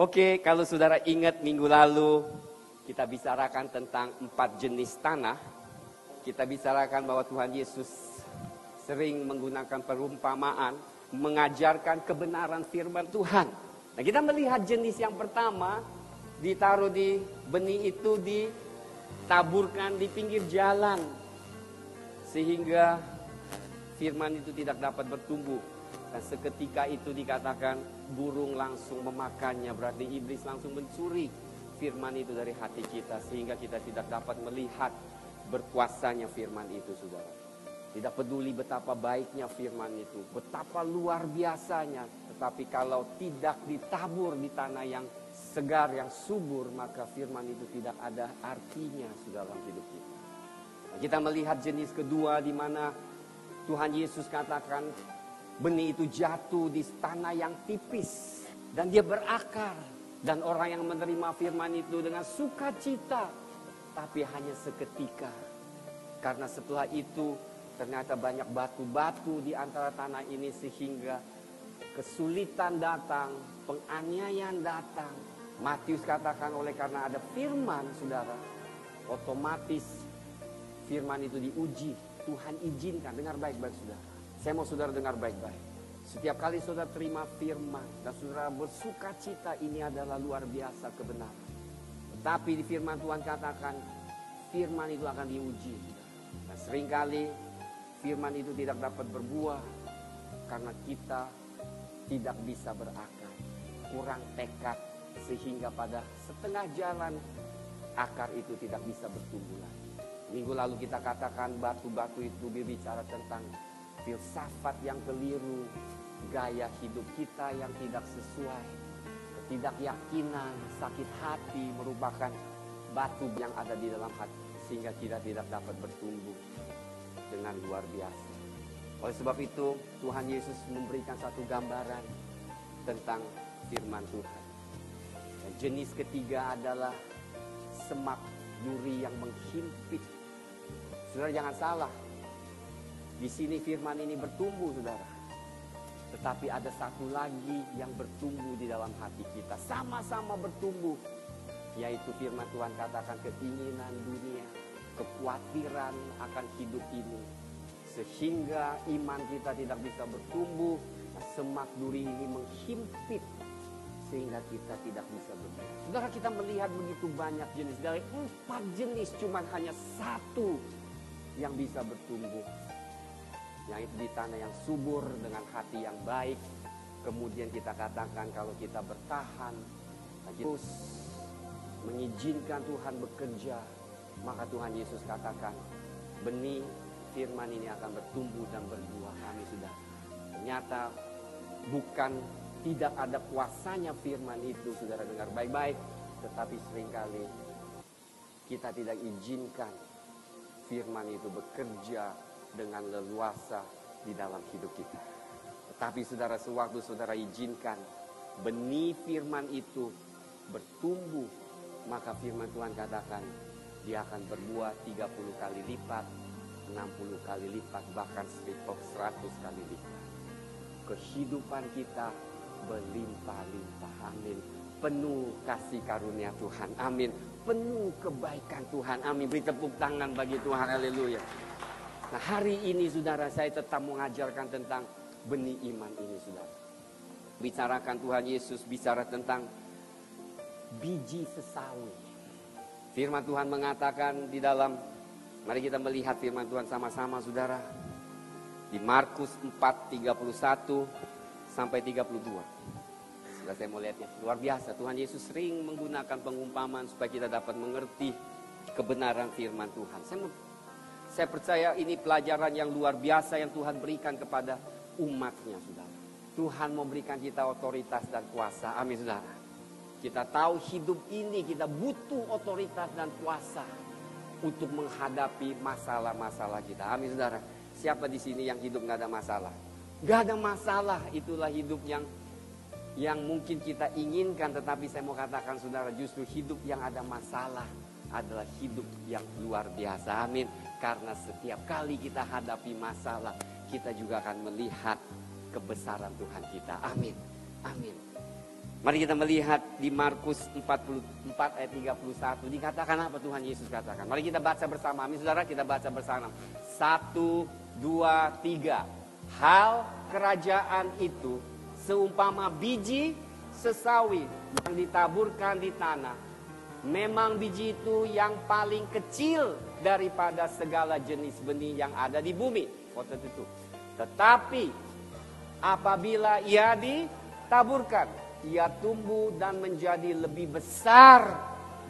Oke, kalau saudara ingat minggu lalu kita bicarakan tentang 4 jenis tanah. Kita bicarakan bahwa Tuhan Yesus sering menggunakan perumpamaan, mengajarkan kebenaran firman Tuhan. Nah, kita melihat jenis yang pertama, ditaruh di benih itu ditaburkan di pinggir jalan. Sehingga firman itu tidak dapat bertumbuh. Dan seketika itu dikatakan burung langsung memakannya. Berarti iblis langsung mencuri firman itu dari hati kita. Sehingga kita tidak dapat melihat berkuasanya firman itu, saudara. Tidak peduli betapa baiknya firman itu, betapa luar biasanya. Tetapi kalau tidak ditabur di tanah yang segar, yang subur, maka firman itu tidak ada artinya, saudara, dalam hidup kita. Nah, kita melihat jenis kedua di mana Tuhan Yesus katakan benih itu jatuh di tanah yang tipis dan dia berakar, dan orang yang menerima firman itu dengan sukacita, tapi hanya seketika. Karena setelah itu ternyata banyak batu-batu di antara tanah ini, sehingga kesulitan datang, penganiayaan datang. Matius katakan oleh karena ada firman, saudara, otomatis firman itu diuji. Tuhan izinkan. Dengar baik-baik, saudara. Saya mau saudara dengar baik-baik. Setiap kali saudara terima firman dan saudara bersuka cita, ini adalah luar biasa kebenaran. Tetapi di firman Tuhan katakan, firman itu akan diuji. Dan seringkali firman itu tidak dapat berbuah karena kita tidak bisa berakar, kurang tekad, sehingga pada setengah jalan akar itu tidak bisa bertumbuh lagi. Minggu lalu kita katakan batu-batu itu berbicara tentang filsafat yang keliru, gaya hidup kita yang tidak sesuai, ketidakyakinan, sakit hati merupakan batu yang ada di dalam hati, sehingga kita tidak dapat bertumbuh dengan luar biasa. Oleh sebab itu Tuhan Yesus memberikan satu gambaran tentang firman Tuhan. Dan jenis ketiga adalah semak duri yang menghimpit. Saudara jangan salah, di sini firman ini bertumbuh, saudara. Tetapi ada satu lagi yang bertumbuh di dalam hati kita, sama-sama bertumbuh, yaitu firman Tuhan katakan keinginan dunia, kekhawatiran akan hidup ini, sehingga iman kita tidak bisa bertumbuh. Semak duri ini menghimpit sehingga kita tidak bisa bertumbuh. Saudara, kita melihat begitu banyak jenis, dari 4 jenis cuman hanya satu yang bisa bertumbuh, yaitu di tanah yang subur dengan hati yang baik. Kemudian kita katakan kalau kita bertahan, terus mengizinkan Tuhan bekerja, maka Tuhan Yesus katakan benih firman ini akan bertumbuh dan berbuah. Kami sudah ternyata bukan tidak ada kuasanya firman itu, saudara dengar baik-baik, tetapi seringkali kita tidak izinkan firman itu bekerja dengan leluasa di dalam hidup kita. Tetapi saudara, sewaktu saudara izinkan benih firman itu bertumbuh, maka firman Tuhan katakan dia akan berbuah 30 kali lipat, 60 kali lipat, bahkan 100 kali lipat. Kehidupan kita berlimpah-limpah. Amin. Penuh kasih karunia Tuhan. Amin. Penuh kebaikan Tuhan. Amin. Beri tepuk tangan bagi Tuhan. Haleluya. Nah, hari ini saudara, saya tetap mengajarkan tentang benih iman ini, saudara. Bicarakan Tuhan Yesus bicara tentang biji sesawi. Firman Tuhan mengatakan di dalam, mari kita melihat firman Tuhan sama-sama, saudara. Di Markus 4:31 sampai 32. Sudah saya mau lihatnya. Luar biasa, Tuhan Yesus sering menggunakan pengumpamaan supaya kita dapat mengerti kebenaran firman Tuhan. Saya percaya ini pelajaran yang luar biasa yang Tuhan berikan kepada umatnya, saudara. Tuhan memberikan kita otoritas dan kuasa. Amin, saudara. Kita tahu hidup ini kita butuh otoritas dan kuasa untuk menghadapi masalah-masalah kita. Amin, saudara. Siapa di sini yang hidup gak ada masalah? Gak ada masalah, itulah hidup yang mungkin kita inginkan. Tetapi saya mau katakan, saudara, justru hidup yang ada masalah adalah hidup yang luar biasa. Amin. Karena setiap kali kita hadapi masalah, kita juga akan melihat kebesaran Tuhan kita. Amin. Amin. Mari kita melihat di Markus 44 ayat 31. Dikatakan apa Tuhan Yesus katakan? Mari kita baca bersama. Amin saudara, kita baca bersama. 1, 2, 3. Hal kerajaan itu seumpama biji sesawi yang ditaburkan di tanah. Memang biji itu yang paling kecil daripada segala jenis benih yang ada di bumi. Tetapi apabila ia ditaburkan, ia tumbuh dan menjadi lebih besar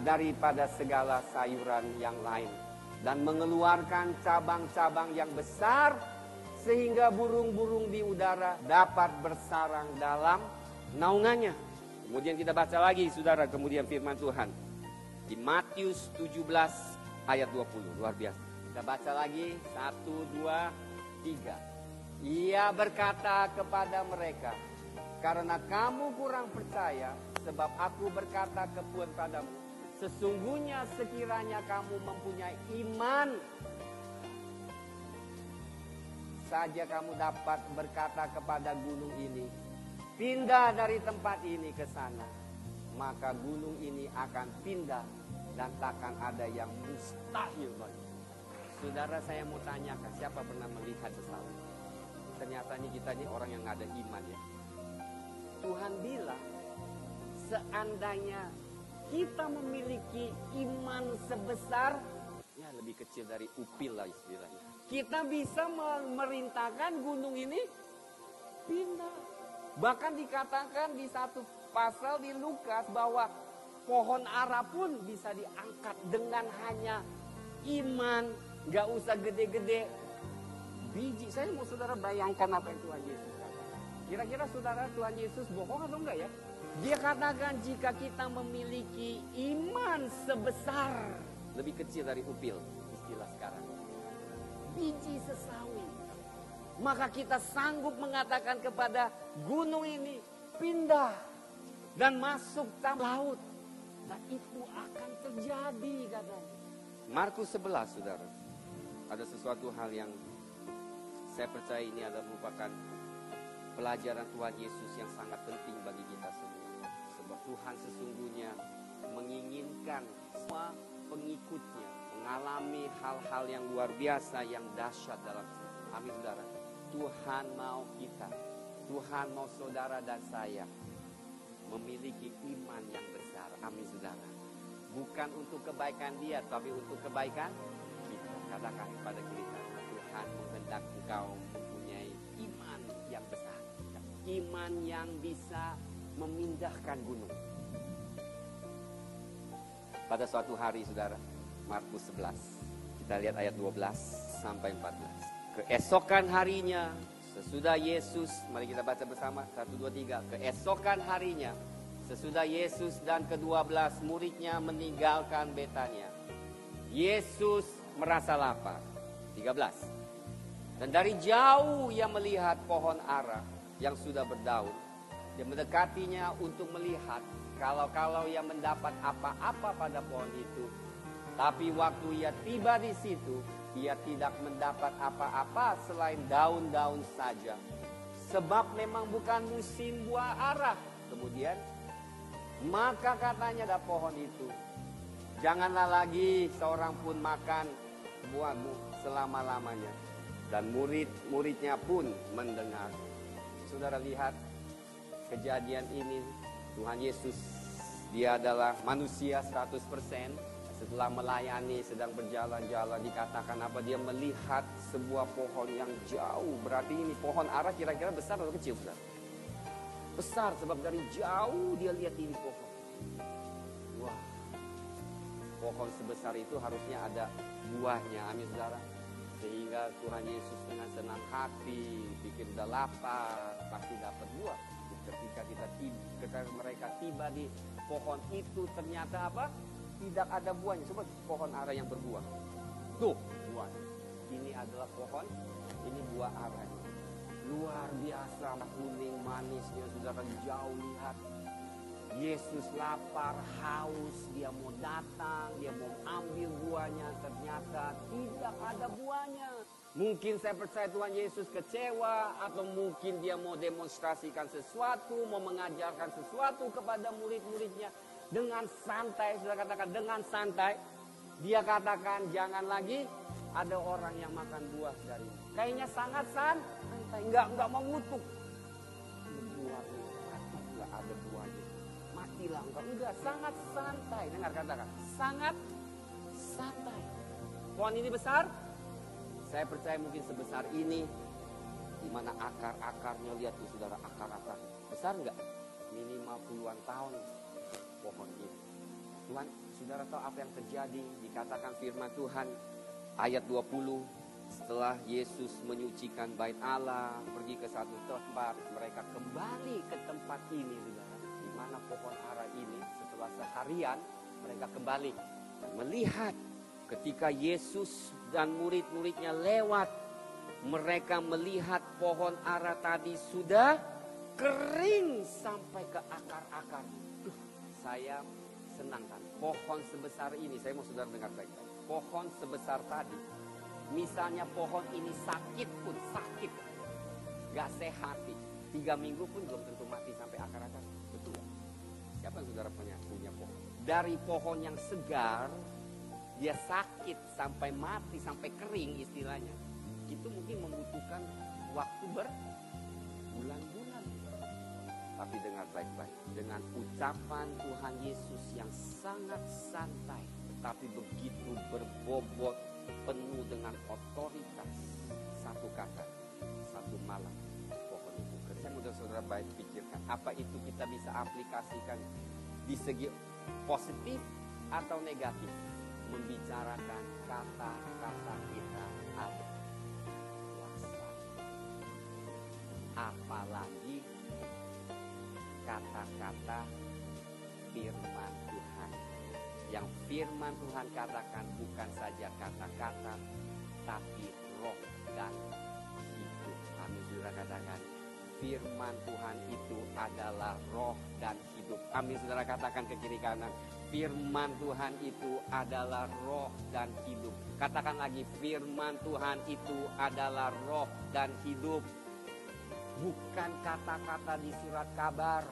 daripada segala sayuran yang lain. Dan mengeluarkan cabang-cabang yang besar, sehingga burung-burung di udara dapat bersarang dalam naungannya. Kemudian kita baca lagi saudara, kemudian firman Tuhan. Di Matius 17 ayat 20, luar biasa. Kita baca lagi, 1, 2, 3. Ia berkata kepada mereka, karena kamu kurang percaya, sebab aku berkata kepadamu, sesungguhnya sekiranya kamu mempunyai iman, saja kamu dapat berkata kepada gunung ini, pindah dari tempat ini ke sana, maka gunung ini akan pindah dan takkan ada yang mustahil bagi. Saudara, saya mau tanyakan, siapa pernah melihat sesawi? Ternyata kita ini orang yang ada iman ya. Tuhan bilang, seandainya kita memiliki iman sebesar, ya lebih kecil dari upil lah istilahnya, kita bisa memerintahkan gunung ini pindah. Bahkan dikatakan di satu pasal di Lukas bahwa pohon ara pun bisa diangkat dengan hanya iman, gak usah gede-gede biji. Saya mau saudara bayangkan apa yang Tuhan Yesus katakan. Kira-kira saudara, Tuhan Yesus bohong atau enggak ya? Dia katakan jika kita memiliki iman sebesar, lebih kecil dari upil istilah sekarang, biji sesawi, maka kita sanggup mengatakan kepada gunung ini pindah dan masuk dalam laut. Nah itu akan terjadi katanya. Markus 11 saudara, ada sesuatu hal yang saya percaya ini adalah merupakan pelajaran Tuhan Yesus yang sangat penting bagi kita semua. Sebab Tuhan sesungguhnya menginginkan semua pengikutnya mengalami hal-hal yang luar biasa, yang dahsyat dalam hidup. Amin saudara. Tuhan mau kita, Tuhan mau saudara dan saya memiliki iman yang besar. Amin saudara. Bukan untuk kebaikan dia, tapi untuk kebaikan kita. Katakan kepada kita, Tuhan menghendaki engkau mempunyai iman yang besar. Iman yang bisa memindahkan gunung. Pada suatu hari saudara, Markus 11, kita lihat ayat 12 sampai 14. Keesokan harinya, sesudah Yesus, mari kita baca bersama, 1, 2, 3. Keesokan harinya, sesudah Yesus dan ke-12 muridnya meninggalkan Betania, Yesus merasa lapar. 13. Dan dari jauh ia melihat pohon ara yang sudah berdaun. Dia mendekatinya untuk melihat kalau ia mendapat apa-apa pada pohon itu. Tapi waktu ia tiba di situ, ia tidak mendapat apa-apa selain daun-daun saja. Sebab memang bukan musim buah ara. Kemudian, maka katanya ada pohon itu, janganlah lagi seorang pun makan buahmu selama-lamanya. Dan murid-muridnya pun mendengar. Saudara lihat kejadian ini, Tuhan Yesus, dia adalah manusia 100%. Setelah melayani, sedang berjalan-jalan, dikatakan apa? Dia melihat sebuah pohon yang jauh. Berarti ini pohon ara kira-kira besar atau kecil? Saudara? Besar, sebab dari jauh dia lihat ini pohon. Wah, pohon sebesar itu harusnya ada buahnya. Amin saudara. Sehingga Tuhan Yesus dengan senang hati, pikir udah lapar, pasti dapat buah. Ketika mereka tiba di pohon itu, ternyata apa? Tidak ada buahnya. Coba pohon ara yang berbuah. Tuh buah. Ini adalah pohon, ini buah ara. Luar biasa, kuning manisnya, saudara jauh lihat. Yesus lapar, haus, dia mau datang, dia mau ambil buahnya, ternyata tidak ada buahnya. Mungkin saya percaya Tuhan Yesus kecewa, atau mungkin dia mau demonstrasikan sesuatu, mau mengajarkan sesuatu kepada murid-muridnya dengan santai. Sudah katakan dengan santai. Dia katakan jangan lagi ada orang yang makan buah dari ini. Kayaknya sangat santai, nggak mengutuk. Buahnya mati, nggak ada buahnya. Matilah enggak, sangat santai. Dengar katakan, sangat santai. Pohon ini besar. Saya percaya mungkin sebesar ini, di mana akar-akarnya, lihat tuh saudara, akar-akar besar enggak? Minimal puluhan tahun pohon ini. Tuhan, saudara tahu apa yang terjadi? Dikatakan firman Tuhan ayat 20, setelah Yesus menyucikan bait Allah, pergi ke satu tempat, mereka kembali ke tempat ini, saudara, di mana pohon ara ini. Setelah seharian mereka kembali dan melihat. Ketika Yesus dan murid-muridnya lewat, mereka melihat pohon ara tadi sudah kering sampai ke akar-akar. Saya senang kan, pohon sebesar ini, saya mau saudara dengar baik-baik. Pohon sebesar tadi, misalnya pohon ini sakit pun, sakit, gak sehat, 3 minggu pun belum tentu mati sampai akar-akar. Betul gak? Siapa yang saudara punya pohon? Dari pohon yang segar, dia sakit sampai mati, sampai kering istilahnya, itu mungkin membutuhkan waktu berbulan-bulan. Tapi dengar baik-baik, dengan ucapan Tuhan Yesus yang sangat santai, tetapi begitu berbobot, penuh dengan otoritas, satu kata, satu malam, pohon itu kering. Saya mudah saudara baik pikirkan, apa itu kita bisa aplikasikan di segi positif atau negatif? Membicarakan kata-kata kita ada kuasa. Apalagi kata-kata firman Tuhan. Yang firman Tuhan katakan bukan saja kata-kata, tapi roh dan hidup. Amin, saudara katakan. Firman Tuhan itu adalah roh dan hidup. Amin, saudara katakan ke kiri kanan. Firman Tuhan itu adalah roh dan hidup. Katakan lagi, firman Tuhan itu adalah roh dan hidup. Bukan kata-kata di surat kabar,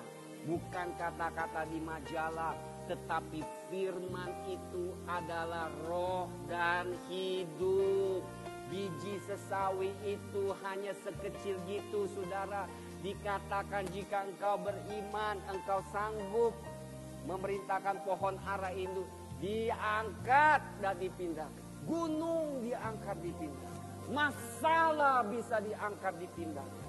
bukan kata-kata di majalah, tetapi firman itu adalah roh dan hidup. Biji sesawi itu hanya sekecil gitu, saudara. Dikatakan jika engkau beriman, engkau sanggup memerintahkan pohon ara itu diangkat dan dipindahkan. Gunung diangkat dipindahkan. Masalah bisa diangkat dipindahkan.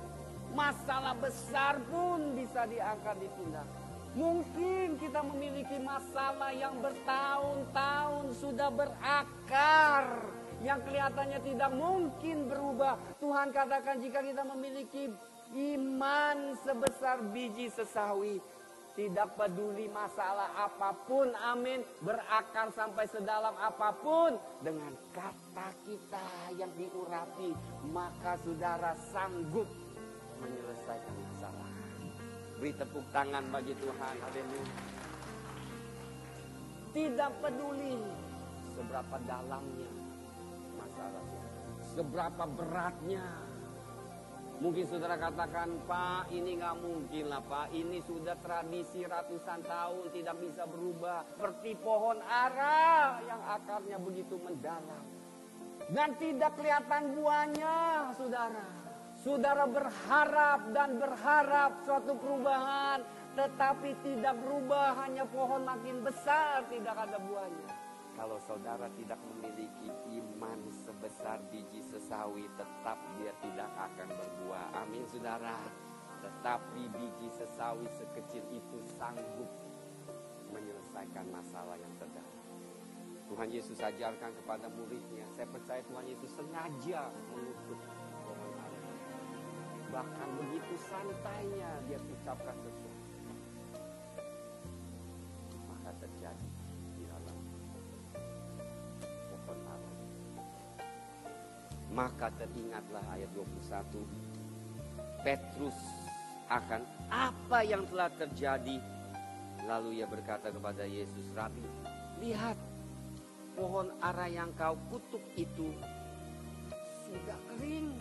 Masalah besar pun bisa diangkat dipindahkan. Mungkin kita memiliki masalah yang bertahun-tahun sudah berakar, yang kelihatannya tidak mungkin berubah. Tuhan katakan jika kita memiliki iman sebesar biji sesawi, tidak peduli masalah apapun, amin, berakar sampai sedalam apapun, dengan kata kita yang diurapi, maka saudara sanggup menyelesaikan masalah. Beri tepuk tangan bagi Tuhan, haleluya. Tidak peduli seberapa dalamnya masalah, seberapa beratnya. Mungkin saudara katakan, Pak, ini gak mungkin lah Pak, ini sudah tradisi ratusan tahun, tidak bisa berubah. Seperti pohon ara yang akarnya begitu mendalam dan tidak kelihatan buahnya, saudara. Saudara berharap dan berharap suatu perubahan, tetapi tidak berubah, hanya pohon makin besar, tidak ada buahnya. Kalau saudara tidak memiliki iman sebesar biji sesawi, tetap dia tidak akan berbuah. Amin, saudara. Tetapi biji sesawi sekecil itu sanggup menyelesaikan masalah yang terdalam. Tuhan Yesus ajarkan kepada muridnya. Saya percaya Tuhan Yesus sengaja mengutuk pohon ara. Bahkan begitu santainya dia ucapkan sesuatu, maka terjadi di dalam pohon ara. Maka teringatlah ayat 21, Petrus akan apa yang telah terjadi. Lalu ia berkata kepada Yesus, Rabi, lihat pohon ara yang kau kutuk itu tidak kering.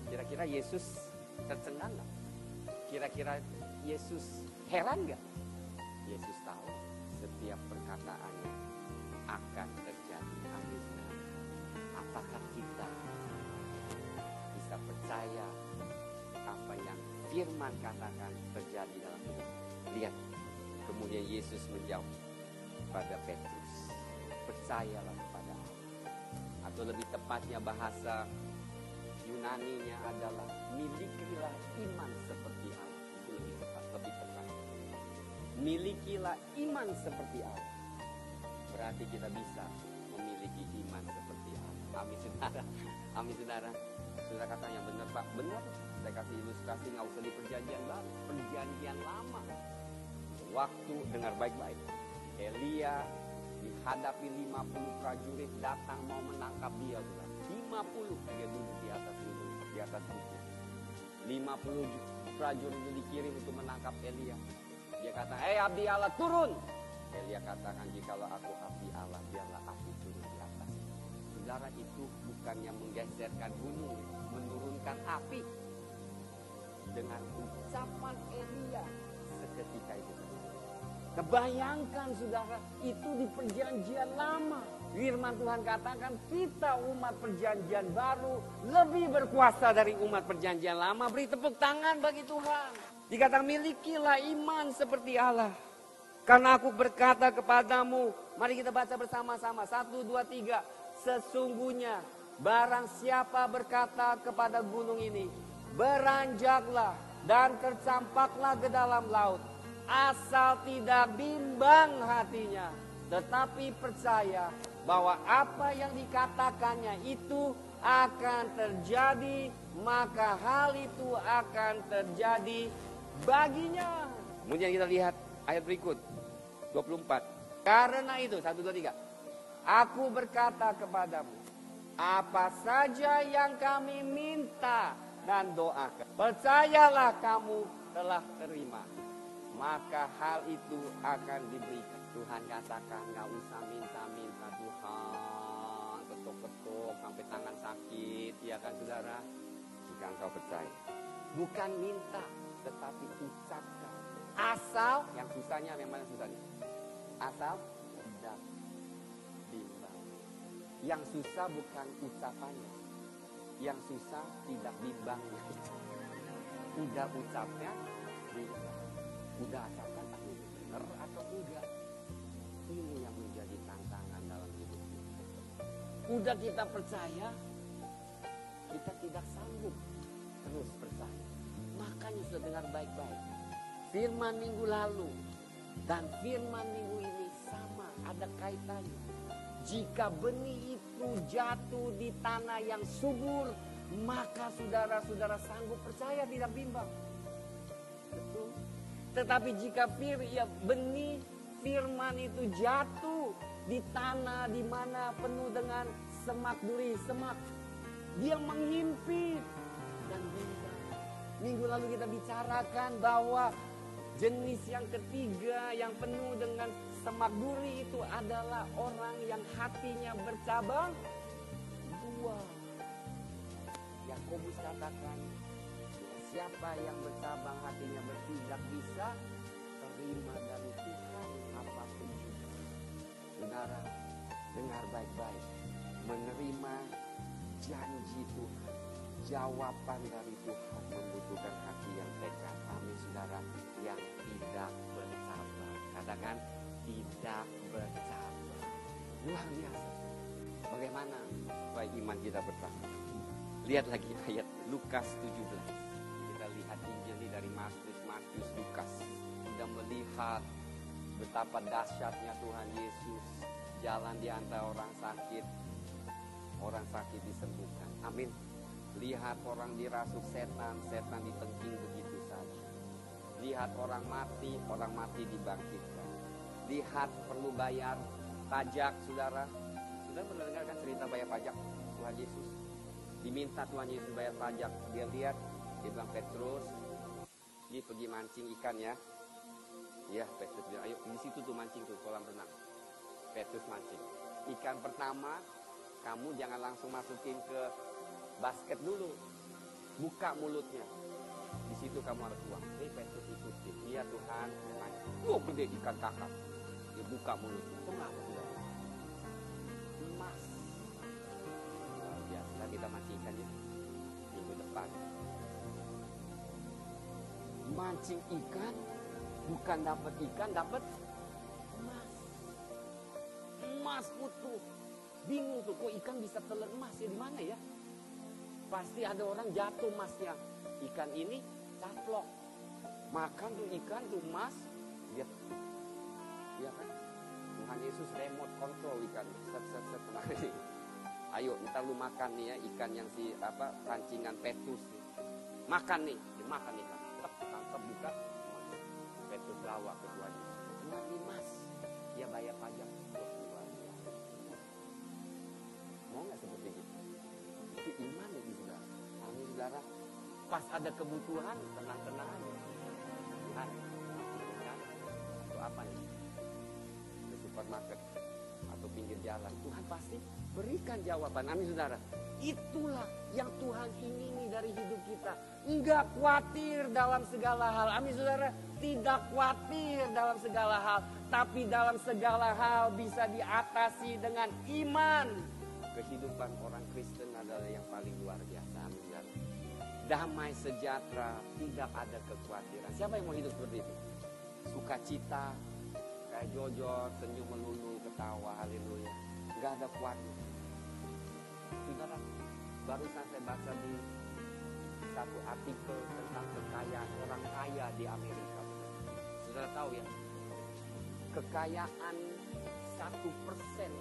Kira-kira Yesus tercengang nggak? Kira-kira Yesus heran nggak? Yesus tahu setiap perkataannya akan terjadi. Amin. Apakah kita bisa percaya apa yang firman katakan terjadi dalam hidup? Lihat, kemudian Yesus menjawab pada Petrus, percayalah kepada Allah. Atau lebih tepatnya bahasa Yunaninya adalah milikilah iman seperti Allah. Itu lebih tepat. Milikilah iman seperti Allah. Berarti kita bisa memiliki iman seperti Allah. Amin saudara. Amin saudara. Saudara kata yang benar Pak. Benar. Saya kasih ilustrasi nggak usah di perjanjian baru. Perjanjian lama. Waktu dengar baik-baik. Elia dihadapi 50 prajurit datang mau menangkap dia. Saudara. 50 dia duduk di atas gunung, di atas bukit. 50 prajurit itu dikirim untuk menangkap Elia. Dia kata, abdi Allah turun. Elia katakan, jikalau aku abdi Allah, biarlah api turun di atas. Saudara, itu bukannya menggeserkan gunung, menurunkan api. Dengan ucapan Elia seketika itu. Kebayangkan saudara, itu di perjanjian lama. Firman Tuhan katakan kita umat perjanjian baru lebih berkuasa dari umat perjanjian lama. Beri tepuk tangan bagi Tuhan. Dikatakan milikilah iman seperti Allah. Karena aku berkata kepadamu, mari kita baca bersama-sama. 1, 2, 3. Sesungguhnya barang siapa berkata kepada gunung ini, beranjaklah dan tercampaklah ke dalam laut. Asal tidak bimbang hatinya, tetapi percaya bahwa apa yang dikatakannya itu akan terjadi, maka hal itu akan terjadi baginya. Kemudian kita lihat ayat berikut 24. Karena itu 1, 2, 3. Aku berkata kepadamu, apa saja yang kami minta dan doakan, percayalah kamu telah terima, maka hal itu akan diberikan. Tuhan katakan gak usah minta-minta Tuhan, ketuk-ketuk sampai tangan sakit, ya kan saudara? Jika engkau percaya, bukan minta, tetapi ucapkan. Asal, yang susahnya memang yang susahnya, asal tidak bimbang. Yang susah bukan ucapannya, yang susah tidak bimbangnya. Udah ucapnya, bimbang. Udah asalkan aku benar atau enggak. Ini yang menjadi tantangan dalam hidup kita. Udah kita percaya, kita tidak sanggup terus percaya. Makanya sudah dengar baik-baik. Firman minggu lalu dan firman minggu ini sama, ada kaitannya. Jika benih itu jatuh di tanah yang subur, maka saudara-saudara sanggup percaya, tidak bimbang. Betul. Tetapi jika benih firman itu jatuh di tanah di mana penuh dengan semak duri, semak, dia menghimpit dan bimbang. Minggu lalu kita bicarakan bahwa jenis yang ketiga yang penuh dengan semak duri itu adalah orang yang hatinya bercabang dua. Yakobus katakan, siapa yang bercabang hatinya tidak bisa terima dari Tuhan apapun juga. Saudara, dengar baik-baik. Menerima janji Tuhan, jawaban dari Tuhan membutuhkan hati yang tegar. Amin saudara, yang tidak bercabar. Katakan, tidak bercabar. Luar biasa. Bagaimana supaya iman kita bertambah? Lihat lagi ayat Lukas 17. Kita lihat Injil ini dari Matius, Lukas. Sudah melihat betapa dahsyatnya Tuhan Yesus jalan di antara orang sakit disembuhkan. Amin. Lihat orang dirasuk setan ditengking begitu saja. Lihat orang mati dibangkitkan. Lihat perlu bayar pajak, saudara. Saudara pernah dengar kan cerita bayar pajak Tuhan Yesus? Diminta Tuhan Yesus bayar pajak. Dia lihat, dia bilang, Petrus, ini pergi mancing ikan ya. Iya, Petrus bilang, ayo di situ tuh mancing tuh kolam renang. Petrus mancing. Ikan pertama Kamu jangan langsung masukin ke basket dulu. Buka mulutnya. Di situ kamu harus buang. Petrus ikutin. Iya Tuhan. Gede ikan kakap. Dia buka mulutnya. Kenapa sudah? Emas. Luar biasa. Kita mancing ikan ya. Minggu depan. Mancing ikan. Bukan dapat ikan, dapat emas. Emas utuh. Bingung tuh, kok ikan bisa telan emas ya, di mana ya? Pasti ada orang jatuh emasnya. Ikan ini caplok. Makan tuh ikan tuh emas, dia, ya kan? Tuhan Yesus remote control ikan. Set. Ayo, ntar lu makan nih ya ikan yang pancingan Petrus. Makan nih, dia makan ikan. Tangkap buka, Petrus bawa ke Tuhan Yesus. Tuhan emas, dia bayar pajak. Mau nggak seperti itu? Itu iman ya saudara. Amin saudara. Pas ada kebutuhan, tenang-tenang aja. Tuhan, itu apa nih? Ke supermarket atau pinggir jalan. Tuhan pasti berikan jawaban. Amin saudara. Itulah yang Tuhan ingini dari hidup kita. Enggak khawatir dalam segala hal. Amin saudara. Tidak khawatir dalam segala hal. Tapi dalam segala hal bisa diatasi dengan iman. Kehidupan orang Kristen adalah yang paling luar biasa. Amin. Damai sejahtera, tidak ada kekhawatiran. Siapa yang mau hidup seperti itu? Sukacita, kayak Jojo, senyum melulu, ketawa, haleluya. Gak ada khawatir. Saudara, barusan saya baca di satu artikel tentang kekayaan orang kaya di Amerika. Saudara tahu ya, kekayaan 1%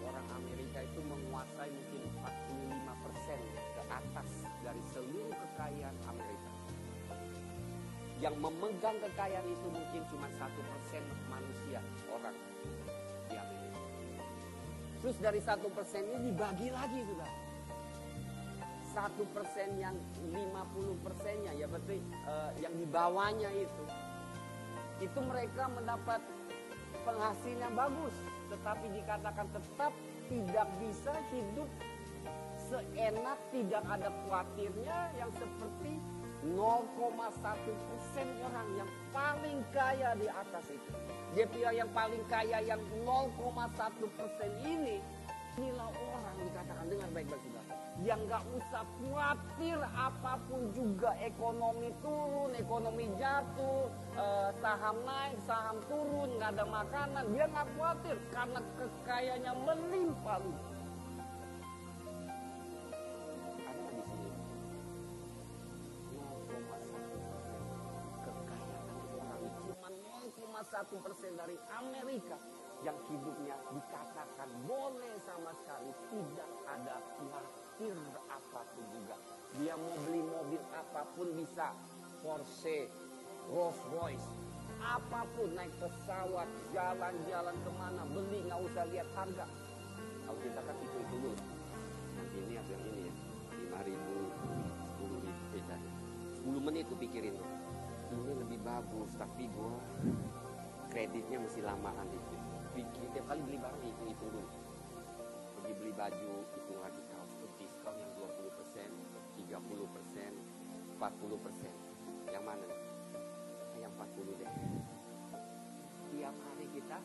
orang Amerika itu menguasai mungkin 45% ke atas dari seluruh kekayaan Amerika. Yang memegang kekayaan itu mungkin cuma 1% manusia, orang di Amerika. Terus dari 1% ini dibagi lagi sudah. 1% yang 50%-nya ya berarti yang di bawahnya itu mereka mendapat penghasilan bagus, tetapi dikatakan tetap tidak bisa hidup seenak, tidak ada khawatirnya yang seperti 0,1% orang yang paling kaya di atas itu. Dia bilang yang paling kaya yang 0,1% ini, inilah orang dikatakan dengan baik-baik saudara, yang gak usah khawatir apapun juga, ekonomi turun, ekonomi jatuh, saham naik, saham turun, gak ada makanan, dia gak khawatir karena kekayaannya melimpah. Ada di sini 0,1% kekayaan orang, cuma 0,1% dari Amerika yang hidupnya dikatakan boleh sama sekali tidak ada khawatir apapun juga. Dia mau beli mobil apapun bisa, Porsche, Rolls Royce, apapun, naik pesawat, jalan-jalan kemana, beli nggak usah lihat harga. Kalau kita kan itu dulu, yang ini atau yang ini ya, 5.000, 10.000 beda. 10 menit tuh pikirin tuh, ini lebih bagus tapi gue kreditnya mesti lamaan itu. Pikir tiap kali beli barang hitung dulu. Pergi beli baju, hitung lagi kaos tuh diskon yang 20%, 30%, 40%. Yang mana? Yang 40 deh. Tiap hari kita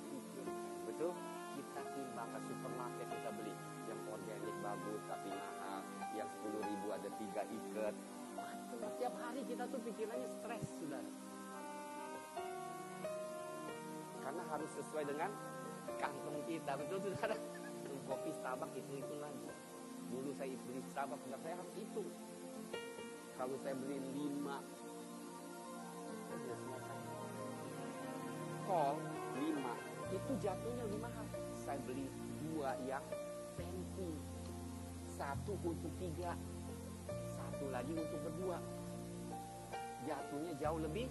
pikir, betul? Kita timbang ke supermarket, kita beli yang organik bagus tapi mahal, yang 10.000 ada 3 ikat. Tiap hari kita tuh pikirannya stres sudah. Karena harus sesuai dengan kantong kita, betul saudara. Kopi Starbucks itu lagi. Dulu saya beli Starbucks, saya harus hitung. Kalau saya beli 5 kol 5, itu jatuhnya lebih mahal. Saya beli 2 yang fancy, 1 untuk 3, 1 lagi untuk berdua. Jatuhnya jauh lebih.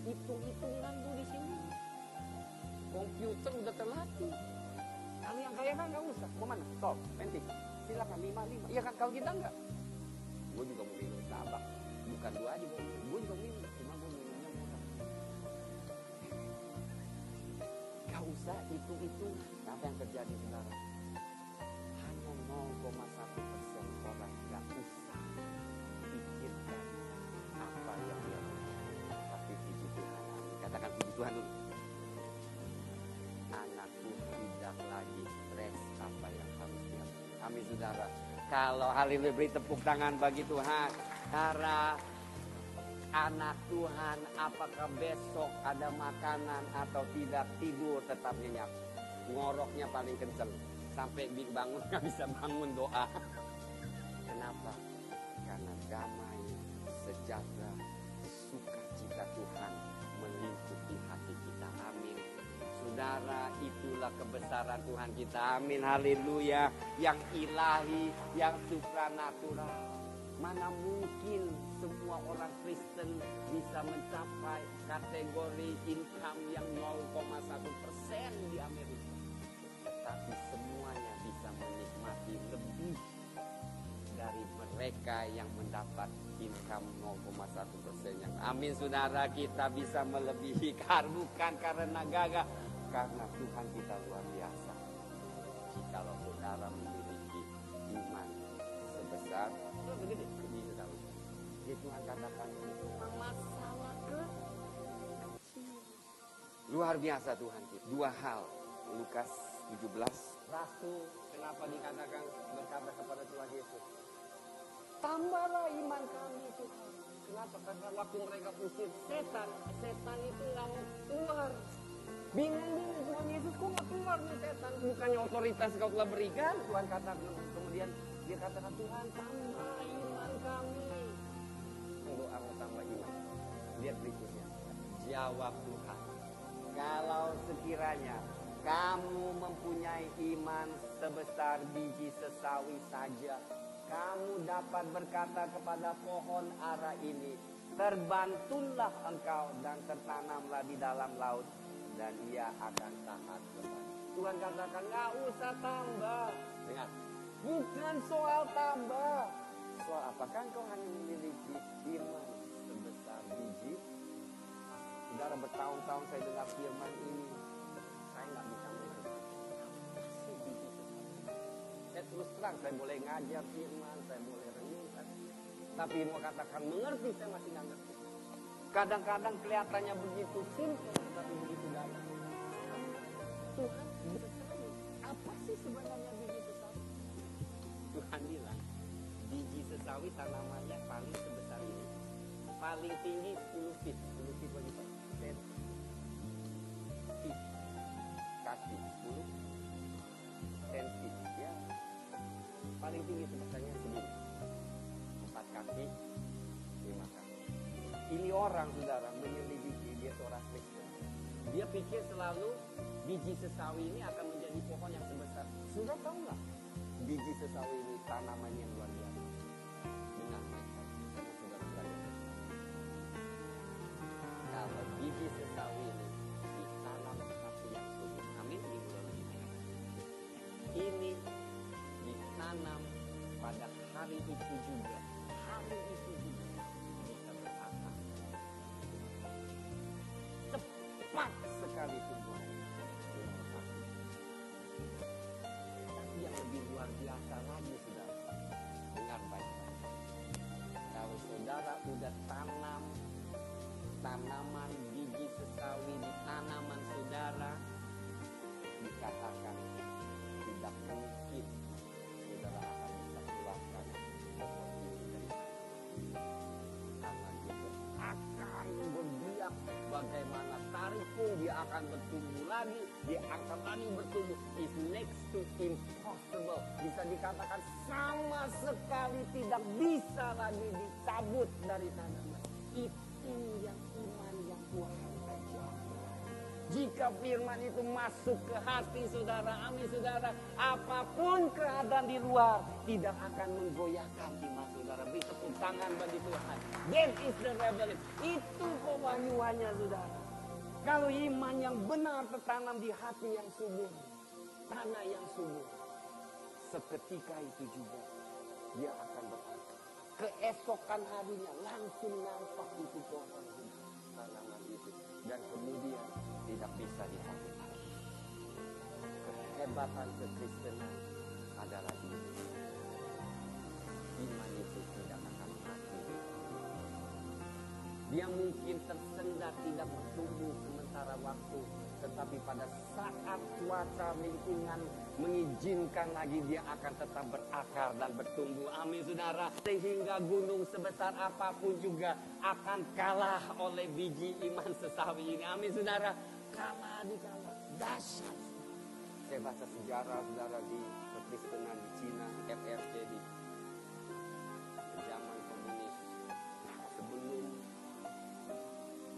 Hitung-hitungan tuh di sini. Komputer udah terlatih. Kalau yang kaya kan nggak usah. Mau mana? Top, penting. Silakan 5. Iya kan, kalau kita nggak. Gue juga mau minum Starbucks. Bukan 2 aja, gue juga minum. Cuma gue minumnya murah. Gak usah hitung-hitung. Apa yang terjadi saudara? 0,1% orang gak usah pikirkan apa yang dia lakukan. Tapi puji Tuhan, amin. Katakan puji Tuhan dulu. Anakku tidak lagi stres apa yang harus dia lakukan. Amin saudara. Kalau haleluya, beri tepuk tangan bagi Tuhan. Karena anak Tuhan, apakah besok ada makanan atau tidak, tidur tetap nyenyak. Ngoroknya paling kenceng. Sampai bangun gak bisa bangun doa. Kenapa? Karena damai, sejahtera, sukacita Tuhan meliputi hati kita. Amin. Saudara, itulah kebesaran Tuhan kita. Amin. Haleluya. Yang ilahi, yang supranatural. Mana mungkin semua orang Kristen bisa mencapai kategori income yang 0,1% di Amerika. Tetapi semuanya bisa menikmati lebih dari mereka yang mendapat income 0,1% yang amin. Saudara, kita bisa melebihi, bukan karena gagah, karena Tuhan kita luar biasa. Jikalau saudara memiliki iman sebesar begini, jadi Tuhan katakan itu masalah kecil. Luar biasa Tuhan kita. Dua hal, Lukas 17. Rasul kenapa dikatakan berkata kepada Tuhan Yesus, tambahlah iman kami Tuhan. Kenapa? Karena waktu mereka usir setan itu nggak mau keluar. Bingung Tuhan Yesus, kok nggak keluar nih setan? Bukannya otoritas kau telah berikan? Tuhan katakan, kemudian dia katakan, Tuhan tambah iman kami. Doa mau tambah iman. Lihat berikutnya. Jawab Tuhan, kalau sekiranya kamu mempunyai iman sebesar biji sesawi saja, kamu dapat berkata kepada pohon ara ini, terbantulah engkau dan tertanamlah di dalam laut, dan ia akan taat kepada. Tuhan katakan, nggak usah tambah. Dengar, bukan soal tambah. Soal apakah engkau hanya memiliki iman sebesar biji? Saudara, bertahun-tahun saya dengar firman ini, saya nggak bisa mengerti. Apa sih biji sesawi? Saya terus terang, saya boleh ngajar firman, saya boleh renungkan, tapi mau katakan mengerti, saya masih nggak ngerti. Kadang-kadang kelihatannya begitu simpel, tapi begitu dalam. Tuhan, biji sesawi, apa sih sebenarnya biji sesawi? Tuhan bilang, biji sesawi tanamannya paling sebesar ini, paling tinggi 10 feet. 10 feet berapa? Feet. Kaki 10 feet, ya. Paling tinggi sebesarnya segini, 4 kaki, 5 kaki. Ini orang, saudara, menyelidiki, dia seorang Kristen. Dia pikir selalu biji sesawi ini akan menjadi pohon yang sebesar. Sudah tahu nggak? Biji sesawi ini tanaman yang luar biasa. Dengar baik-baik, saudara belajar. Kalau biji sesawi ini ditanam di hati yang subur, amin. Ini ditanam pada hari itu juga. Hari itu juga bisa berakar. Cepat sekali tumbuh. Tapi yang lebih luar biasa lagi, saudara, dengar baik-baik. Kalau saudara udah tanam tanaman biji sesawi di tanaman saudara, dikatakan tidak mungkin saudara akan bisa keluarkan pohon ini dari tanah. Itu akan berbiak bagaimana tarik pun dia akan bertumbuh lagi, dia akan lagi bertumbuh. Is next to impossible. Bisa dikatakan sama sekali tidak bisa lagi dicabut dari tanaman. Itu yang iman yang Tuhan kerjakan. Jika firman itu masuk ke hati saudara, amin saudara, apapun keadaan di luar tidak akan menggoyahkan iman saudara. Beri tepuk tangan bagi Tuhan. That is the revelation. Itu pewahyuannya saudara. Kalau iman yang benar tertanam di hati yang subur, tanah yang subur, seketika itu juga dia akan berakar. Keesokan harinya langsung nampak itu pohon tanaman itu, dan kemudian tidak bisa ditahan lagi. Kehebatan kekristenan adalah ini. Iman itu tidak akan mati. Dia mungkin tersendat, tidak bertumbuh sementara waktu, tetapi pada saat cuaca lingkungan mengizinkan lagi, dia akan tetap berakar dan bertumbuh. Amin saudara. Sehingga gunung sebesar apapun juga akan kalah oleh biji iman sesawi ini. Amin saudara. Kalah dikalah. Dahsyat. Saya baca sejarah saudara di kekristenan di Cina, FRC di zaman komunis. Sebelum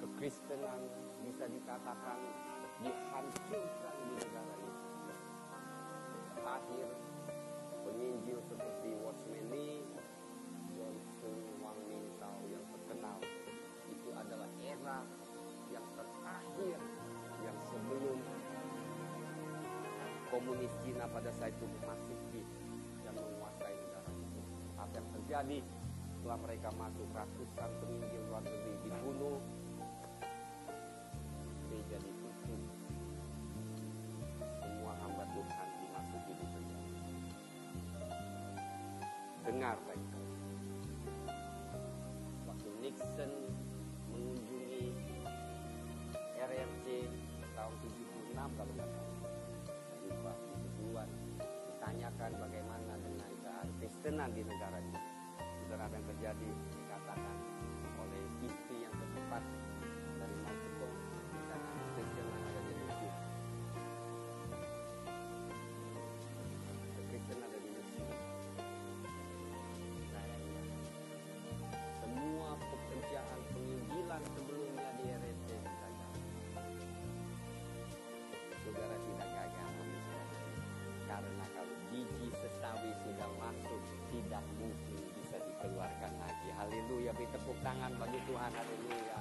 kekristenan bisa dikatakan dihancurkan di negara ini. Akhir penginjil seperti Watchman Nee, John Sung, Wang Mingtao yang terkenal, itu adalah era yang terakhir yang sebelum komunis Cina pada saat itu masuk dan menguasai negara itu. Apa yang terjadi setelah mereka masuk, ratusan penginjil luar negeri dibunuh, gereja ditutup, semua hamba Tuhan dimasuki di penjara. Dengar baik-baik. Waktu Nixon mengunjungi RRC tahun 76 kalau nggak salah, lupa 70-an, ditanyakan bagaimana dengan Kristenan di negara ini. Saudara, apa yang terjadi dikatakan oleh istri yang tepat dari Mao Zedong, dikatakan Kristenan ada di Mesir. Kristenan ada di Mesir. Sayangnya semua pekerjaan penginjilan sebelumnya di RRC gagal. Saudara, tidak gagal. Karena kalau biji sesawi sudah masuk, tidak mungkin bisa dikeluarkan lagi. Haleluya, beri tepuk tangan bagi Tuhan. Haleluya.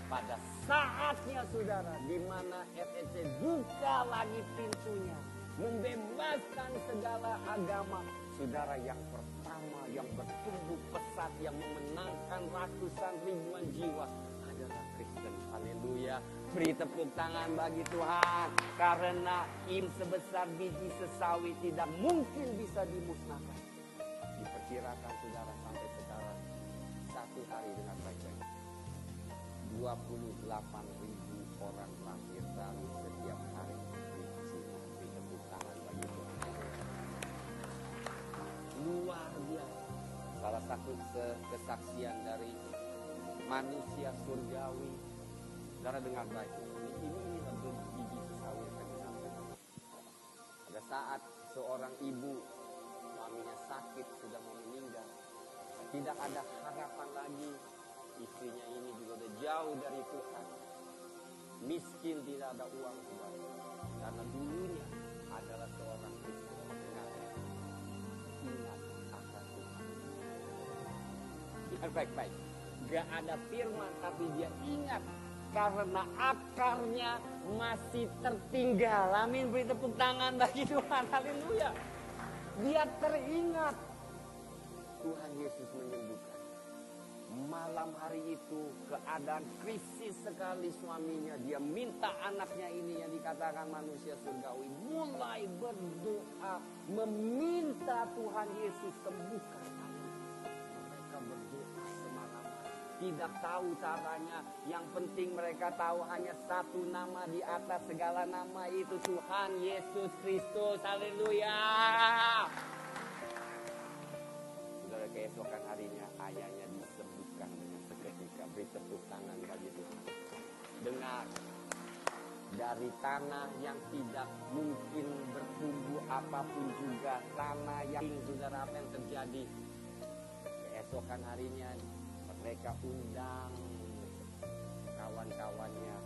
Pada saatnya saudara, di mana FEC buka lagi pintunya, membebaskan segala agama, saudara, yang pertama yang bertumbuh pesat, yang memenangkan ratusan ribuan jiwa adalah Kristen. Haleluya. Beri tepuk tangan bagi Tuhan. Karena im sebesar biji sesawi tidak mungkin bisa dimusnahkan. Diperkirakan saudara sampai sekarang satu hari dengan baik-baik 28.000 orang lahir baru setiap hari di Cina. Beri tepuk tangan bagi Tuhan. Luar biasa. Salah satu kesaksian dari manusia surgawi. Saudara dengar baik, ini biji sesawi yang saya sampaikan. Pada saat seorang ibu, suaminya sakit, sudah mau meninggal, tidak ada harapan lagi, istrinya ini juga sudah jauh dari Tuhan, miskin, tidak ada uang, saudara. Karena dulunya adalah seorang Kristen. Ingat akan Tuhan. Ingat baik-baik. Gak ada firman, tapi dia ingat. Karena akarnya masih tertinggal. Amin, beri tepuk tangan bagi Tuhan. Haleluya. Dia teringat. Tuhan Yesus menyembuhkan. Malam hari itu keadaan krisis sekali suaminya. Dia minta anaknya ini yang dikatakan manusia surgawi mulai berdoa. Meminta Tuhan Yesus sembuhkan. Mereka berdoa semalam. Tidak tahu caranya. Yang penting mereka tahu hanya satu nama di atas segala nama, itu Tuhan Yesus Kristus. Haleluya. Saudara, keesokan harinya ayahnya disembuhkan dengan seketika. Beri tepuk tangan bagi Tuhan. Dengar, dari tanah yang tidak mungkin bertumbuh apapun juga, tanah yang saudara, apa yang terjadi? Keesokan harinya mereka undang kawan-kawannya,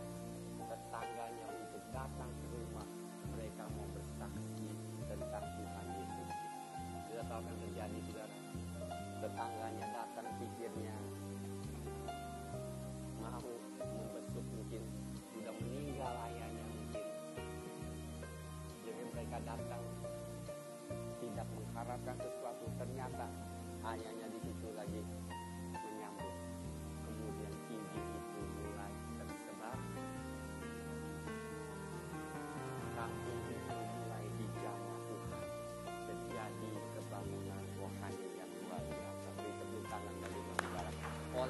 tetangganya untuk datang ke rumah. Mereka mau bersaksi tentang Tuhan Yesus. Sudah tahu yang terjadi, saudara? Tetangganya datang, pikirnya mau membesuk, mungkin sudah meninggal ayahnya mungkin. Jadi mereka datang tidak mengharapkan sesuatu. Ternyata ayahnya di situ lagi menyambut. Kemudian injil itu mulai tersebar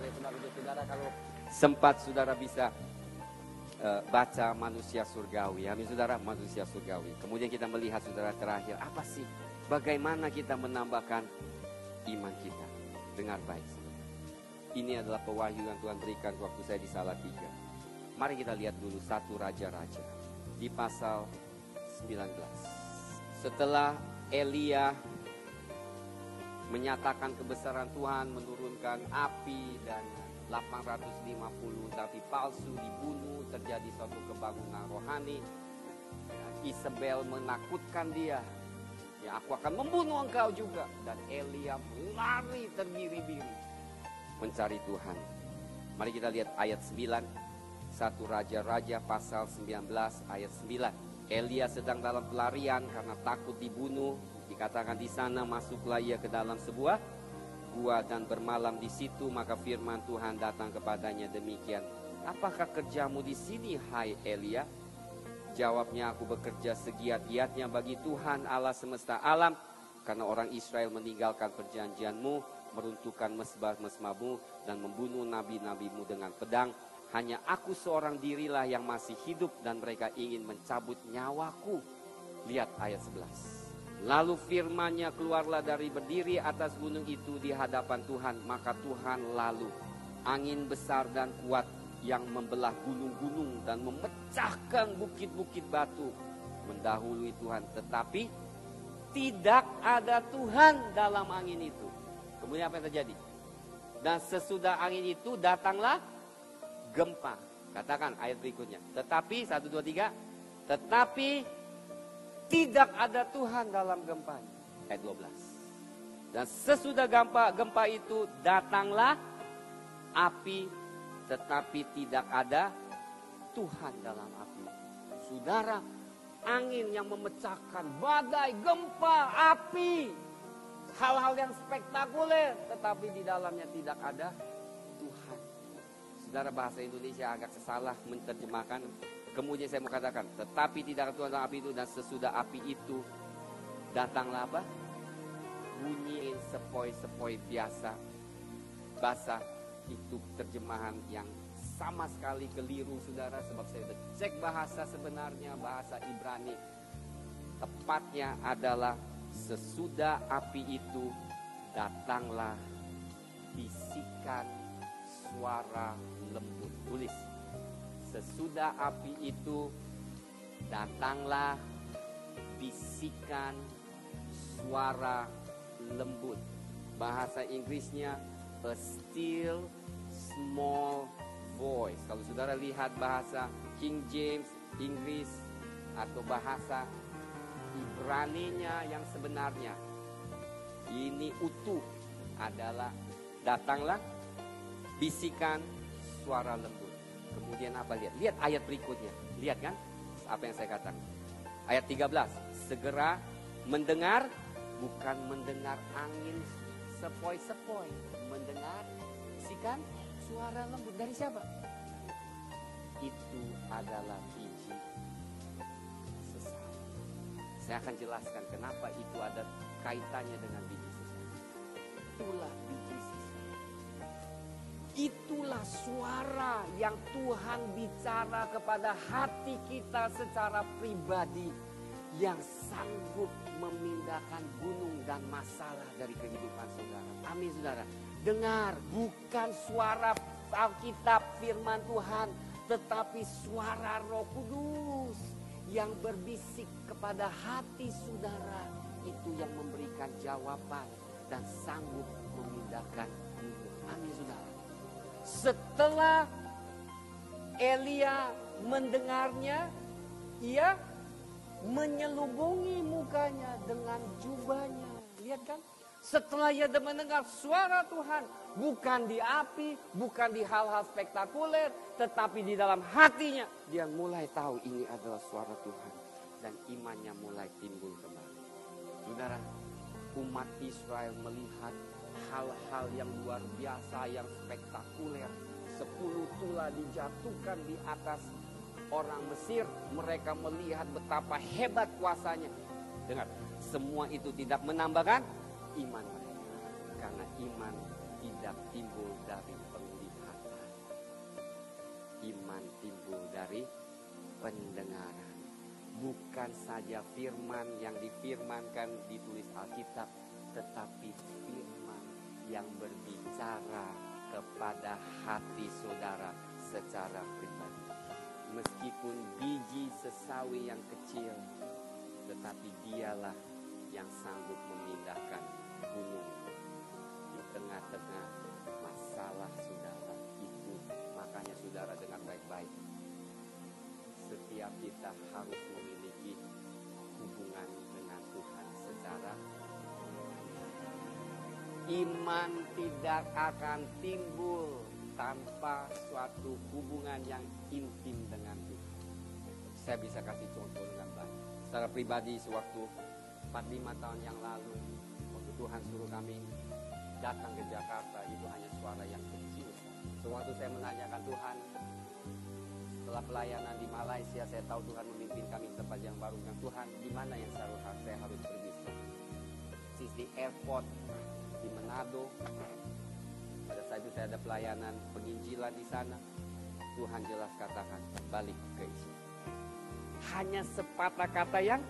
oleh sebab itu saudara, kalau sempat saudara bisa baca manusia surgawi. Amin saudara, manusia surgawi. Kemudian kita melihat saudara terakhir, apa sih? Bagaimana kita menambahkan iman kita? Dengar baik. Ini adalah pewahyuan yang Tuhan berikan waktu saya di Salatiga. Mari kita lihat dulu 1 Raja-Raja di pasal 19. Setelah Elia menyatakan kebesaran Tuhan, menurunkan api dan 850 nabi palsu dibunuh, terjadi suatu kebangunan rohani. Isabel menakutkan dia, ya aku akan membunuh engkau juga. Dan Elia lari terbiri-biri mencari Tuhan. Mari kita lihat ayat 9, 1 Raja-Raja pasal 19 ayat 9. Elia sedang dalam pelarian karena takut dibunuh. Dikatakan di sana, masuklah ia ke dalam sebuah gua dan bermalam di situ. Maka firman Tuhan datang kepadanya demikian, apakah kerjamu di sini, hai Elia? Jawabnya, aku bekerja segiat-giatnya bagi Tuhan Allah semesta alam, karena orang Israel meninggalkan perjanjianmu, meruntuhkan mesbah-mesbahmu dan membunuh nabi-nabimu dengan pedang. Hanya aku seorang dirilah yang masih hidup dan mereka ingin mencabut nyawaku. Lihat ayat 11. Lalu firman-Nya keluarlah dari berdiri atas gunung itu di hadapan Tuhan. Maka Tuhan lalu angin besar dan kuat yang membelah gunung-gunung dan memecahkan bukit-bukit batu mendahului Tuhan. Tetapi tidak ada Tuhan dalam angin itu. Kemudian apa yang terjadi? Dan sesudah angin itu datanglah gempa. Katakan ayat berikutnya. Tetapi 1, 2, 3. Tetapi tidak ada Tuhan dalam gempanya. Ayat 12. Dan sesudah gempa itu datanglah api, tetapi tidak ada Tuhan dalam api. Saudara, angin yang memecahkan, badai, gempa, api, hal-hal yang spektakuler, tetapi di dalamnya tidak ada Tuhan. Saudara, bahasa Indonesia agak salah menerjemahkan. Kemudian saya mau katakan, tetapi tidak ada Tuhan dalam api itu, dan sesudah api itu datanglah apa? Bunyi sepoi-sepoi biasa, basah. Itu terjemahan yang sama sekali keliru saudara, sebab saya sudah cek bahasa sebenarnya, bahasa Ibrani. Tepatnya adalah sesudah api itu datanglah bisikan suara lembut. Tulis. Sesudah api itu datanglah bisikan suara lembut. Bahasa Inggrisnya a still small voice. Kalau saudara lihat bahasa King James Inggris atau bahasa Ibraninya yang sebenarnya, ini utuh adalah datanglah bisikan suara lembut. Kemudian apa? Lihat ayat berikutnya. Lihat kan apa yang saya katakan. Ayat 13. Segera mendengar, bukan mendengar angin sepoi-sepoi, mendengar bisikan suara lembut. Dari siapa? Itu adalah biji sesat. Saya akan jelaskan kenapa itu ada kaitannya dengan biji sesat. Itulah biji sesat. Itulah suara yang Tuhan bicara kepada hati kita secara pribadi, yang sanggup memindahkan gunung dan masalah dari kehidupan saudara. Amin saudara. Dengar, bukan suara Alkitab firman Tuhan, tetapi suara Roh Kudus yang berbisik kepada hati saudara. Itu yang memberikan jawaban dan sanggup memindahkan gunung. Amin saudara. Setelah Elia mendengarnya, ia menyelubungi mukanya dengan jubahnya. Lihat kan? Setelah ia mendengar suara Tuhan, bukan di api, bukan di hal-hal spektakuler, tetapi di dalam hatinya, dia mulai tahu ini adalah suara Tuhan. Dan imannya mulai timbul kembali. Saudara, umat Israel melihat hal-hal yang luar biasa, yang spektakuler. 10 tula dijatuhkan di atas orang Mesir. Mereka melihat betapa hebat kuasanya. Dengar, semua itu tidak menambahkan iman mereka. Karena iman tidak timbul dari penglihatan. Iman timbul dari pendengaran. Bukan saja firman yang difirmankan ditulis Alkitab, tetapi firman yang berbicara kepada hati saudara secara pribadi. Meskipun biji sesawi yang kecil, tetapi dialah yang sanggup memindahkan gunung di tengah-tengah masalah saudara itu. Makanya saudara dengar baik-baik. Setiap kita harus memiliki hubungan dengan Tuhan secara iman tidak akan timbul tanpa suatu hubungan yang intim dengan Tuhan. Saya bisa kasih contoh dengan baik. Secara pribadi sewaktu 45 tahun yang lalu, waktu Tuhan suruh kami datang ke Jakarta, itu hanya suara yang kecil. Sewaktu saya menanyakan Tuhan, setelah pelayanan di Malaysia, saya tahu Tuhan memimpin kami ke tempat yang baru. Tuhan, di mana yang saya harus pergi? Di airport di Manado. Pada saat itu saya ada pelayanan penginjilan di sana. Tuhan jelas katakan, balik ke isi. Hanya sepatah kata yang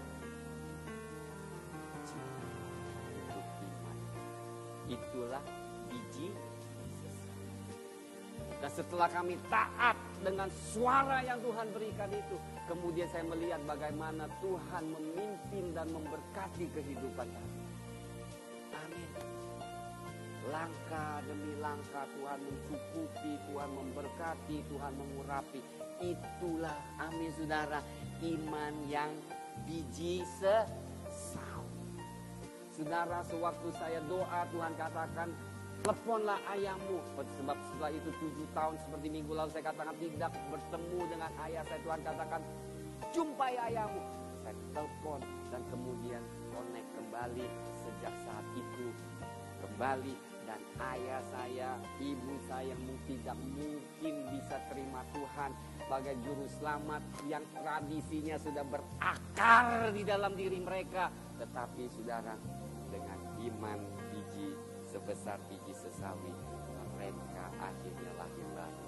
itulah biji sesawi. Dan setelah kami taat dengan suara yang Tuhan berikan itu, kemudian saya melihat bagaimana Tuhan memimpin dan memberkati kehidupan kami. Amin. Langkah demi langkah Tuhan mencukupi, Tuhan memberkati, Tuhan mengurapi. Itulah, amin saudara, iman yang biji sesawi. Saudara, sewaktu saya doa, Tuhan katakan, teleponlah ayahmu. Sebab setelah itu 7 tahun seperti minggu lalu saya katakan tidak bertemu dengan ayah saya. Tuhan katakan, jumpai ayahmu. Saya telepon dan kemudian connect kembali. Sejak saat itu kembali dan ayah saya, ibu saya tidak mungkin bisa terima Tuhan sebagai juru selamat yang tradisinya sudah berakar di dalam diri mereka. Tetapi saudara, dengan iman biji sebesar biji sesawi, mereka akhirnya lahir baru.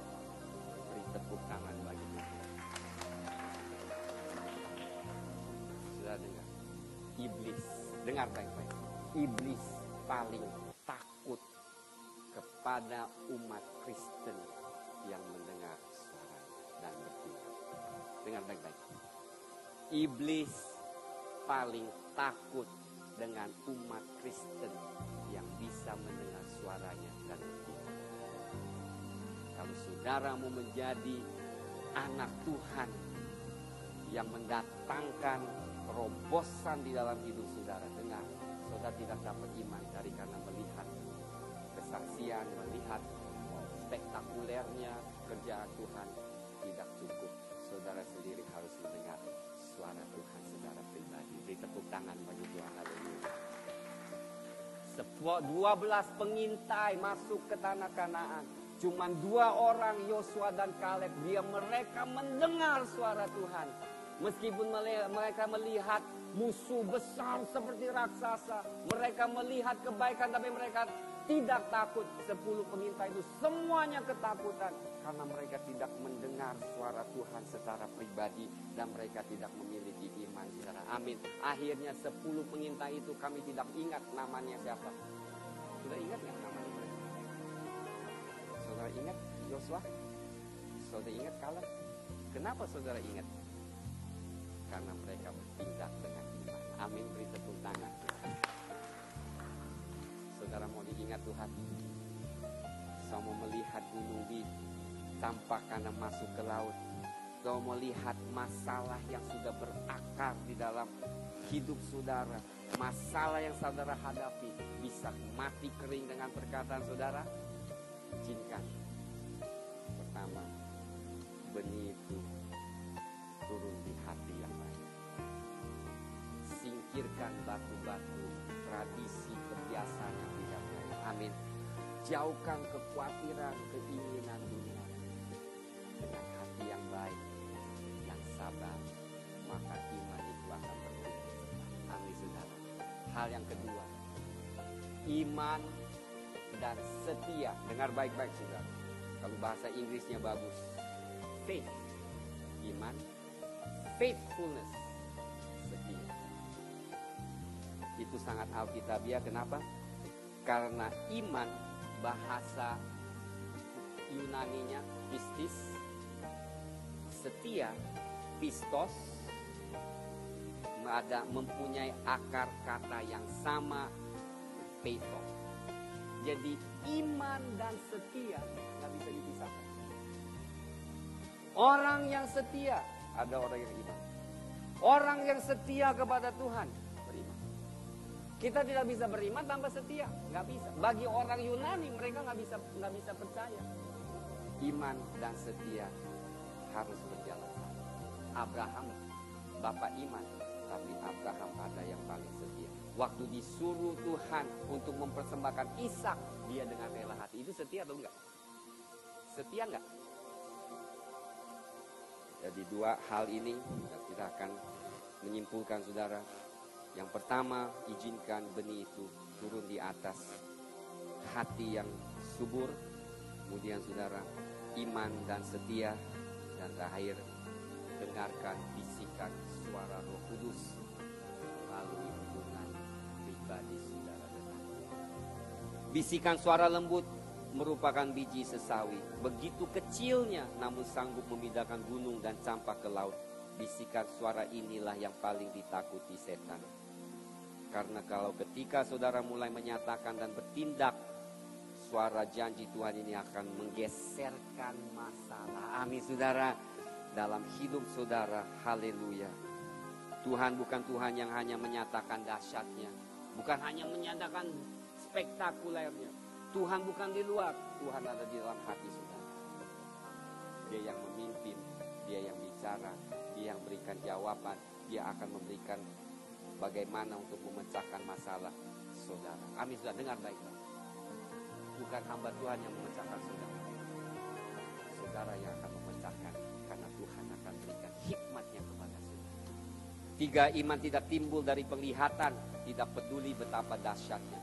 Beri tepuk tangan bagi Tuhan. Sudah dengar? Iblis, dengar baik-baik. Iblis paling takut kepada umat Kristen yang mendengar suaranya dan bertindak. Dengar baik-baik. Iblis paling takut dengan umat Kristen yang bisa mendengar suaranya dan bertindak. Kalau saudara mau menjadi anak Tuhan yang mendatangkan terobosan di dalam hidup saudara, dengar, saudara tidak dapat iman dari karena melihat kesaksian, melihat spektakulernya kerjaan Tuhan, tidak cukup. Saudara sendiri harus mendengar suara Tuhan secara pribadi. Beri tepuk tangan bagi Tuhan. Haleluya. 12 pengintai masuk ke tanah Kanaan. Cuman 2 orang, Yosua dan Kaleb, mereka mendengar suara Tuhan. Meskipun mereka melihat musuh besar seperti raksasa, mereka melihat kebaikan, tapi mereka tidak takut. 10 pengintai itu semuanya ketakutan karena mereka tidak mendengar suara Tuhan secara pribadi dan mereka tidak memiliki iman secara amin. Akhirnya 10 pengintai itu kami tidak ingat namanya siapa. Sudah ingat nggak namanya mereka? Saudara ingat Yosua? Saudara ingat Kaleb? Kenapa saudara ingat? Karena mereka bertindak dengan iman. Amin, beri tepuk tangan. Saudara mau diingat Tuhan? Saya mau melihat gunung tampak karena masuk ke laut. Saya mau lihat masalah yang sudah berakar di dalam hidup saudara. Masalah yang saudara hadapi bisa mati kering dengan perkataan saudara. Izinkan. Pertama, benih itu turun di hati yang baik. Singkirkan batu-batu, tradisi, kebiasaan yang tidak baik. Amin. Jauhkan kekhawatiran, keinginan dunia. Dengan hati yang baik, yang sabar, maka iman itu akan bertumbuh. Amin, saudara. Hal yang kedua, iman dan setia. Dengar baik-baik, saudara. Kalau bahasa Inggrisnya bagus, faith. Iman, faithfulness, setia. Itu sangat alkitabiah. Kenapa? Karena iman, bahasa Yunaninya pistis, setia, pistos, mempunyai akar kata yang sama, peithos. Jadi iman dan setia nggak bisa dipisahkan. Orang yang setia, ada orang yang iman. Orang yang setia kepada Tuhan beriman. Kita tidak bisa beriman tanpa setia, nggak bisa. Bagi orang Yunani mereka nggak bisa percaya. Iman dan setia harus berjalan sama. Abraham, bapak iman, tapi Abraham ada yang paling setia. Waktu disuruh Tuhan untuk mempersembahkan Ishak, dia dengan rela hati. Itu setia atau enggak? Setia enggak? Jadi dua hal ini kita akan menyimpulkan, saudara. Yang pertama, izinkan benih itu turun di atas hati yang subur. Kemudian saudara, iman dan setia. Dan terakhir, dengarkan bisikan suara Roh Kudus melalui hubungan pribadi saudara dengan Tuhan. Bisikan suara lembut merupakan biji sesawi. Begitu kecilnya namun sanggup memindahkan gunung dan campak ke laut. Bisikan suara inilah yang paling ditakuti setan. Karena kalau ketika saudara mulai menyatakan dan bertindak, suara janji Tuhan ini akan menggeserkan masalah. Amin saudara. Dalam hidup saudara, haleluya. Tuhan bukan Tuhan yang hanya menyatakan dahsyatnya, bukan hanya menyatakan spektakulernya. Tuhan bukan di luar, Tuhan ada di dalam hati saudara. Dia yang memimpin, dia yang bicara, dia yang berikan jawaban, dia akan memberikan bagaimana untuk memecahkan masalah saudara. Amin saudara, dengar baik-baik. Bukan hamba Tuhan yang memecahkan saudara, saudara yang akan memecahkan. Karena Tuhan akan berikan hikmatnya kepada saudara. 3, iman tidak timbul dari penglihatan, tidak peduli betapa dahsyatnya.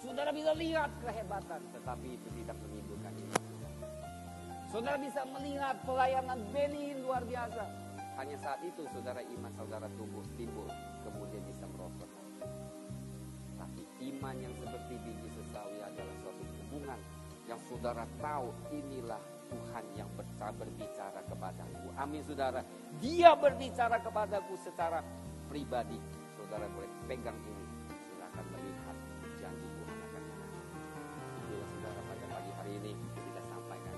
Saudara bisa lihat kehebatan, tetapi itu tidak menimbulkan iman. Saudara bisa melihat pelayanan Beni luar biasa. Hanya saat itu saudara iman saudara timbul, kemudian bisa merosot. Tapi iman yang seperti biji sesawi adalah suatu hubungan yang saudara tahu inilah Tuhan yang berbicara kepadaku. Amin saudara. Dia berbicara kepadaku secara pribadi. Saudara boleh pegang ini. Saudara akan melihat janji Tuhan akan menang. Itulah saudara pada pagi hari ini kita sampaikan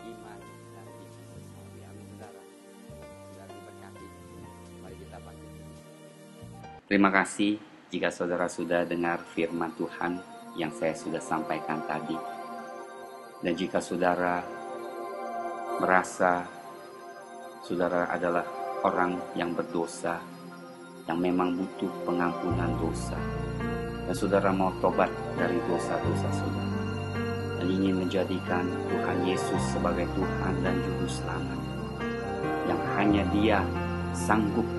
iman dan biji sesawi. Amin saudara. Saudara diberkati. Mari kita bangkit. Terima kasih jika saudara sudah dengar firman Tuhan yang saya sudah sampaikan tadi. Dan jika saudara merasa saudara adalah orang yang berdosa, yang memang butuh pengampunan dosa, dan saudara mau tobat dari dosa-dosa saudara, dan ingin menjadikan Tuhan Yesus sebagai Tuhan dan Juru Selamat, yang hanya Dia sanggup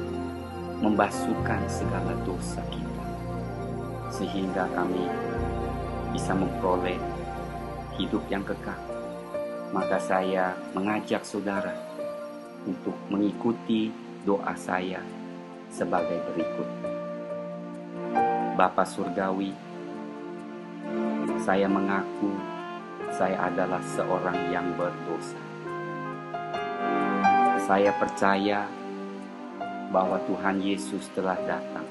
membasuhkan segala dosa kita, sehingga kami bisa memperoleh hidup yang kekal. Maka saya mengajak saudara untuk mengikuti doa saya sebagai berikut. Bapa Surgawi, saya mengaku saya adalah seorang yang berdosa. Saya percaya bahwa Tuhan Yesus telah datang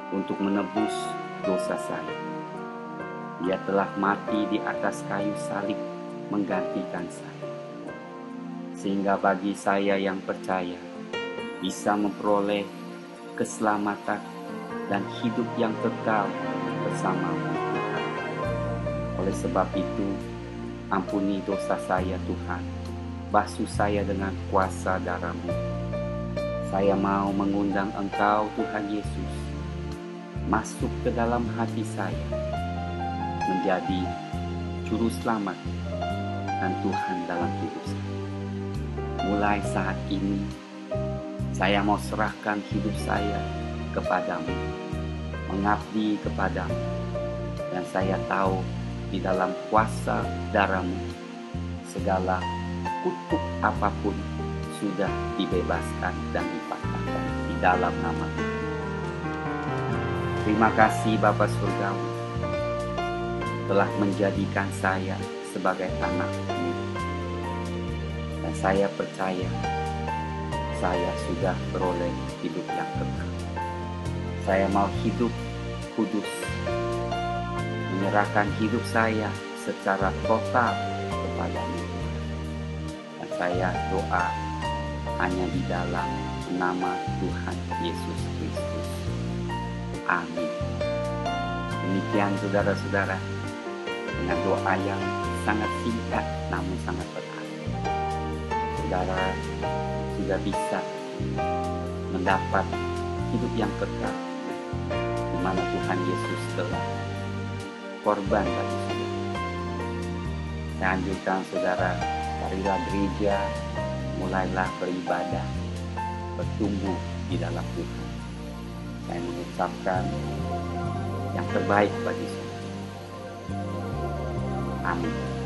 untuk menebus dosa saya. Dia telah mati di atas kayu salib menggantikan saya, sehingga bagi saya yang percaya bisa memperoleh keselamatan dan hidup yang kekal bersama Tuhan. Oleh sebab itu, ampuni dosa saya Tuhan, basuh saya dengan kuasa darah-Mu. Saya mau mengundang Engkau Tuhan Yesus masuk ke dalam hati saya, menjadi Juru Selamat dan Tuhan dalam hidup saya. Mulai saat ini, saya mau serahkan hidup saya kepadamu, mengabdi kepadamu, dan saya tahu di dalam kuasa darah-Mu segala kutuk apapun sudah dibebaskan dan dipatahkan di dalam nama Tuhan. Terima kasih Bapa Surgawi telah menjadikan saya sebagai anak-Mu. Dan saya percaya saya sudah beroleh hidup yang kekal. Saya mau hidup kudus, menyerahkan hidup saya secara total kepada-Mu. Dan saya doa hanya di dalam nama Tuhan Yesus Kristus. Amin. Demikian saudara-saudara, dengan doa yang sangat singkat namun sangat berarti, saudara sudah bisa mendapat hidup yang kekal, di mana Tuhan Yesus telah korban bagi saudara. Saya anjurkan saudara, marilah gereja, mulailah beribadah, bertumbuh di dalam Tuhan. Saya mengucapkan yang terbaik bagi saudara. Amin.